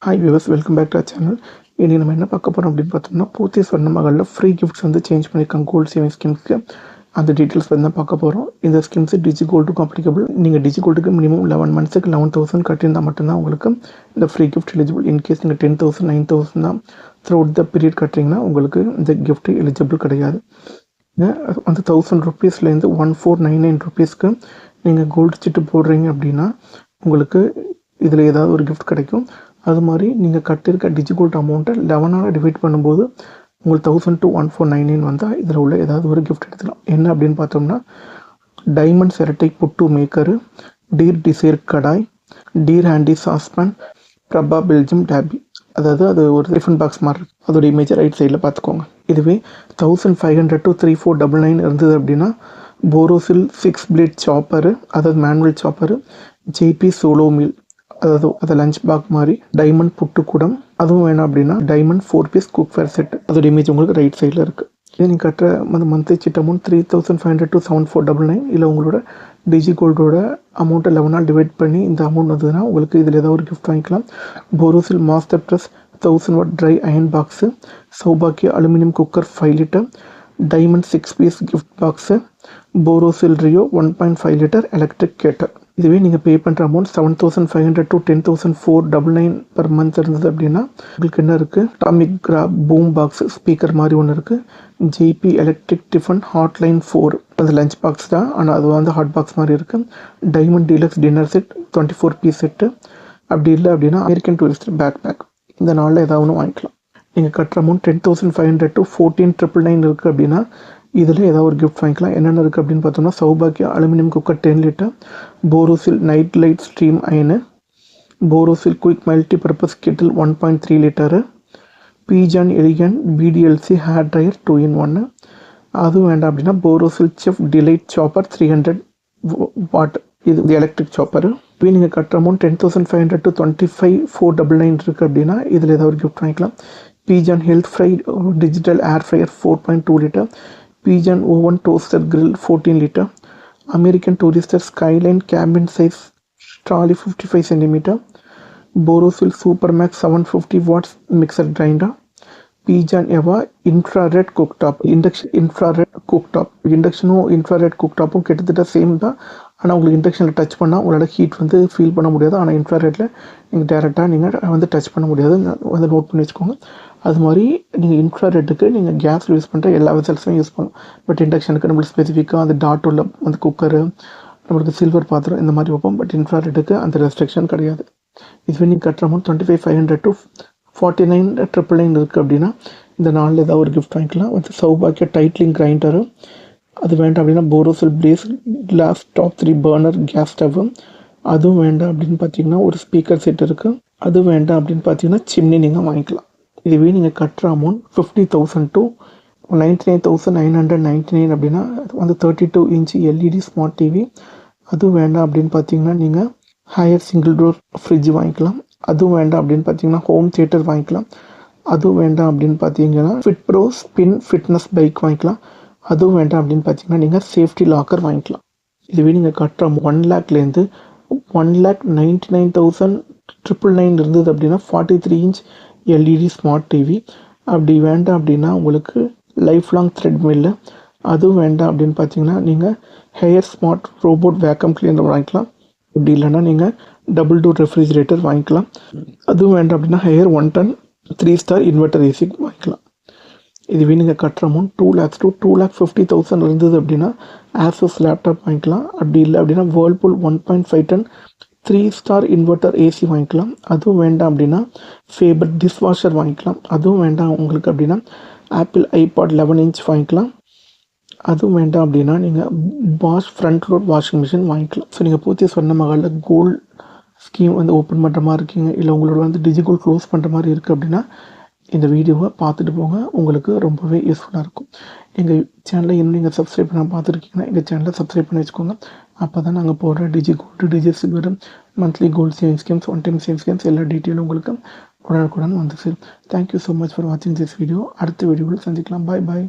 Hi viewers, welcome back to our channel. இனி நம்ம என்ன பார்க்க போகிறோம் அப்படின்னு பார்த்தோம்னா, பூர்த்தி சொன்ன மகளில் ஃப்ரீ கிஃப்ட்ஸ் வந்து சேஞ்ச் பண்ணியிருக்காங்க கோல்டு சேவிங் ஸ்கீம்ஸ்க்கு. அந்த டீட்டெயில்ஸ் வந்து தான் பார்க்க போகிறோம். இந்த ஸ்கீம்ஸ் டிஜி கோல்டுக்கும் அப்ளிகபிள். நீங்கள் டிஜி கோல்டுக்கு மினிமம் 11 மந்த்ஸுக்கு 11,000 கட்டியிருந்தால் மட்டும்தான் உங்களுக்கு இந்த ஃப்ரீ கிஃப்ட் எலிஜிபிள். இன்கேஸ் நீங்கள் 10,000 9,000 தான் த்ரூ அவுட் த பீரியட் கட்டுறீங்கன்னா உங்களுக்கு இந்த கிஃப்ட் எலிஜிபிள் கிடையாது. அந்த 1000 ருபீஸ்லேருந்து 1499 ருபீஸ்க்கு நீங்கள் கோல்டு சிட்டு போடுறீங்க அப்படின்னா உங்களுக்கு இதில் ஏதாவது ஒரு கிஃப்ட் கிடைக்கும். அது மாதிரி நீங்கள் கட்டியிருக்க டிஜிகோல்ட் அமௌண்ட்டை 11ஆல் டிவைட் பண்ணும்போது உங்களுக்கு 1000 to 1499 வந்தால் இதில் உள்ள ஏதாவது ஒரு கிஃப்ட் எடுத்துக்கலாம். என்ன அப்படின்னு பார்த்தோம்னா, டைமண்ட் செரட்டை புட்டு மேக்கரு, டீர் டிசைர் கடாய், டீர் ஹேண்டி சாஸ்பேன், பிரபா பெல்ஜியம் டேபி. அதாவது அது ஒரு டிஃபன் பாக்ஸ் மாதிரி இருக்குது. அதோட இமேஜ் ரைட் சைடில் பார்த்துக்கோங்க. இதுவே 1500 to 3499 இருந்தது அப்படின்னா போரோசில் 6 பிளேட் சாப்பரு, அதாவது மேனுவல் சாப்பரு, ஜேபி சோலோ மீல், அதாவது அதை லஞ்ச் பாக் மாதிரி, டைமண்ட் புட்டுக்கூடம், அதுவும் வேணும் அப்படின்னா டைமண்ட் 4 பீஸ் குக்வேர் செட். அதோட இமேஜ் உங்களுக்கு ரைட் சைடில் இருக்குது. இது நீங்கள் கட்டுற அந்த மந்த்லி சிட் அமௌண்ட் 3500 to 7499. இல்லை உங்களோட டிஜி கோல்டோட அமௌண்ட்டை 11ஆல் டிவைட் பண்ணி இந்த அமௌண்ட் வந்ததுன்னா உங்களுக்கு இதில் ஏதாவது ஒரு கிஃப்ட் வாங்கிக்கலாம். Borosil master plus 1000 watt dry iron box, சௌபாக்கிய aluminium cooker 5 litre, diamond 6 piece gift box, Borosil rio 1.5 litre electric kettle. இதுவே நீங்கள் பே பண்ணுற அமௌண்ட் 7500 to 10,499 per மந்த் இருந்தது அப்படின்னா உங்களுக்கு என்ன இருக்குது, டாமிக் கிராப் பூம் பாக்ஸ் ஸ்பீக்கர் மாதிரி ஒன்று இருக்குது, ஜேபி எலக்ட்ரிக் டிஃபன் ஹாட்லைன் 4, அது லஞ்ச் பாக்ஸ் தான் ஆனால் அது வந்து ஹாட் பாக்ஸ் மாதிரி இருக்குது, diamond deluxe dinner set 24 piece set. அப்படி இல்லை அப்படின்னா அமெரிக்கன் டூரிஸ்டர் பேக் பேக். இந்த நாளில் ஏதாவது ஒன்று வாங்கிக்கலாம். நீங்கள் கட்டுற அமௌண்ட் 10,500 to 14,999 இருக்குது அப்படின்னா இதில் ஏதாவது ஒரு கிஃப்ட் வாங்கிக்கலாம். என்னென்ன இருக்குது அப்படின்னு பார்த்தோம்னா, சௌபாக்கியா aluminium cooker 10 litre, Borosil night light stream iron, Borosil quick multi purpose kettle 1.3 litre, Pigeon elegant PDLC hair dryer 2-in-1. அதுவும் வேண்டாம் அப்படின்னா Borosil chef delight chopper 300 watt, இது எலக்ட்ரிக் சாப்பரு. இப்போ நீங்கள் கட்டுற அமௌண்ட் 10,500 to 25,499 இருக்குது அப்படின்னா இதில் ஏதாவது ஒரு கிஃப்ட் வாங்கிக்கலாம். Pigeon health fry digital air fryer 4.2 litre, Pigeon oven toaster grill 14 litre, American Tourister skyline cabin size trolley 55 centimetre, Borosil super max 750 watts mixer grinder, Pigeon Eva infrared cooktop, infrared cooktop. இண்டக்ஷனும் infrared குக்டாப்பும் கிட்டத்தட்ட same தான். ஆனால் உங்களுக்கு இண்டக்ஷனில் touch பண்ணால் உங்களால் heat வந்து feel பண்ண முடியாது. ஆனால் இன்ஃப்ராரெட்டில் நீங்கள் டேரெக்டாக நீங்கள் வந்து டச் பண்ண முடியாது, வந்து நோட் பண்ணி வச்சுக்கோங்க. அது மாதிரி நீங்கள் இன்ஃப்ராரெட்டுக்கு நீங்கள் கேஸில் யூஸ் பண்ணுற எல்லா வெசல்ஸுமே யூஸ் பண்ணலாம். பட் இண்டக்ஷனுக்கு நம்மளுக்கு ஸ்பெசிஃபிக்காக அந்த டாட் உள்ள அந்த குக்கரு, நம்மளுக்கு சில்வர் பாத்திரம் இந்த மாதிரி வைப்போம். பட் இன்ஃப்ராரெட்டுக்கு அந்த ரெஸ்ட்ரிக்ஷன் கிடையாது. இதுவே நீங்கள் கட்டுற அமௌண்ட் 25,500 to 49,999 இருக்குது அப்படின்னா இந்த நாளில் ஏதாவது ஒரு கிஃப்ட் வாங்கிக்கலாம். வந்து சௌபாக்கிய டைட்லிங் கிரைண்டரு, அது வேண்டாம் அப்படின்னா Borosil place class top 3 burner gas stove, அதுவும் வேண்டாம் அப்படின்னு பார்த்தீங்கன்னா ஒரு ஸ்பீக்கர் செட் இருக்குது, அது வேண்டாம் அப்படின்னு பார்த்தீங்கன்னா சிம்னி நீங்கள் வாங்கிக்கலாம். இதுவே நீங்கள் கட்டுற அமௌண்ட் 50,000 to 99,999 அப்படின்னா வந்து 32 இன்ச் எல்இடி ஸ்மார்ட் டிவி, அதுவும் வேண்டாம் அப்படின்னு பார்த்தீங்கன்னா நீங்கள் ஹையர் சிங்கிள் டோர் ஃப்ரிட்ஜ் வாங்கிக்கலாம். அதுவும் வேண்டாம் அப்படின்னு பார்த்தீங்கன்னா ஹோம் தியேட்டர் வாங்கிக்கலாம். அதுவும் வேண்டாம் அப்படின்னு பார்த்தீங்கன்னா fit bro spin fitness bike வாங்கிக்கலாம். அதுவும் வேண்டாம் அப்படின்னு பார்த்தீங்கன்னா நீங்கள் சேஃப்டி லாக்கர் வாங்கிக்கலாம். இதுவே நீங்கள் கட்டுற 1 லேக்லேருந்து 1,99,999 இருந்தது அப்படின்னா 43 இன்ச் எல்இடி ஸ்மார்ட் டிவி. அப்படி வேண்டாம் அப்படின்னா உங்களுக்கு லைஃப் லாங் த்ரெட்மில்லு, அதுவும் வேண்டாம் அப்படின்னு பார்த்தீங்கன்னா நீங்கள் hair smart robot vacuum cleaner வாங்கிக்கலாம். அப்படி இல்லைன்னா நீங்கள் டபுள் டோர் ரெஃப்ரிஜிரேட்டர் வாங்கிக்கலாம். அதுவும் வேண்டாம் அப்படின்னா ஹையர் 110 3 ஸ்டார் இன்வெர்டர் ஏசி வாங்கிக்கலாம். இதுவே நீங்கள் கட்டுற அமௌண்ட் 2 lakhs to 2,50,000 இருந்தது அப்படின்னா ஆசஸ் லேப்டாப் வாங்கிக்கலாம். அப்படி இல்லை அப்படின்னா Whirlpool 1.5 ton 3 star inverter AC வாங்கிக்கலாம். அதுவும் வேண்டாம் அப்படின்னா ஃபேபர் டிஷ் வாஷர் வாங்கிக்கலாம். அதுவும் வேண்டாம் உங்களுக்கு அப்படின்னா ஆப்பிள் ஐபாட் 11 inch வாங்கிக்கலாம். அதுவும் வேண்டாம் அப்படின்னா நீங்கள் Bosch front load washing machine வாங்கிக்கலாம். ஸோ நீங்கள் பூர்த்தி சொன்ன மகளில் கோல்டு ஸ்கீம் வந்து ஓப்பன் பண்ணுற மாதிரி இருக்கீங்க, இல்லை உங்களோட வந்து டிஜிகோல்ட் க்ளோஸ் பண்ணுற மாதிரி இருக்குது அப்படின்னா இந்த வீடியோவை பார்த்துட்டு போங்க, உங்களுக்கு ரொம்பவே யூஸ்ஃபுல்லாக இருக்கும். எங்கள் சேனலை இன்னும் நீங்கள் சப்ஸ்கிரைப் பண்ண பார்த்துருக்கீங்கன்னா எங்கள் சேனலை சப்ஸ்கிரைப் பண்ணி வச்சுக்கோங்க. அப்போ தான் நாங்கள் போடுற digi gold digi silver monthly gold saving schemes 1 time saving schemes எல்லா டீட்டெயிலும் உங்களுக்கு உடனுக்குடன் வந்து சேரும். தேங்க்யூ ஸோ மச் ஃபார் வாட்சிங் திஸ் வீடியோ. அடுத்த வீடியோவில் சந்திக்கலாம். பாய் பாய்.